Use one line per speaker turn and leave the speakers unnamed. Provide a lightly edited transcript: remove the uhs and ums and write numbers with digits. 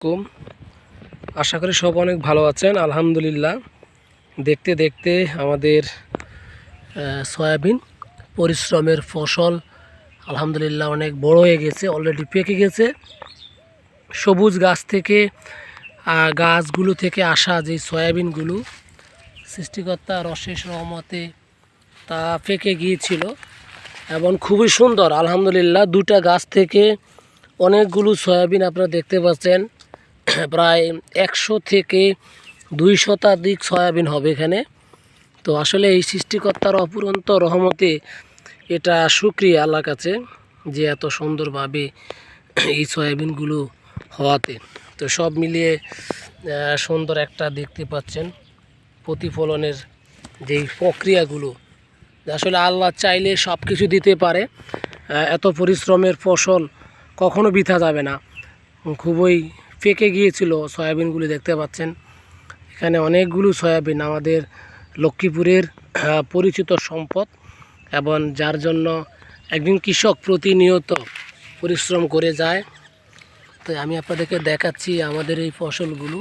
কুম আশা করি সব অনেক ভালো আছেন। আলহামদুলিল্লাহ, দেখতে দেখতে আমাদের সয়াবিন পরিশ্রমের ফসল আলহামদুলিল্লাহ অনেক বড় হয়ে গেছে, অলরেডি পেকে গেছে। সবুজ গাছ থেকে গাছগুলো থেকে আসা যে সয়াবিনগুলো সৃষ্টিকর্তার অশেষ রহমতে তা পেকে গিয়েছিল এবং খুবই সুন্দর। আলহামদুলিল্লাহ, দুটা গাছ থেকে অনেকগুলো সয়াবিন আপনারা দেখতে পাচ্ছেন। প্রায় 100 থেকে 200 শতাধিক সয়াবিন হবে এখানে। তো আসলে এই সৃষ্টিকর্তার অপুরন্ত রহমতে এটা শুকরিয়া আল্লাহর কাছে যে এত সুন্দরভাবে এই সয়াবিনগুলো হওয়াতে। তো সব মিলিয়ে সুন্দর একটা দেখতে পাচ্ছেন প্রতিফলনের যেই প্রক্রিয়াগুলো। আসলে আল্লাহ চাইলে সব কিছু দিতে পারে। এত পরিশ্রমের ফসল কখনো বৃথা যাবে না। খুবই পেকে গিয়েছিল সয়াবিনগুলি দেখতে পাচ্ছেন। এখানে অনেকগুলো সয়াবিন আমাদের লক্ষ্মীপুরের পরিচিত সম্পদ এবং যার জন্য একজন কৃষক প্রতিনিয়ত পরিশ্রম করে যায়। তো আমি আপনাদেরকে দেখাচ্ছি আমাদের এই ফসলগুলো।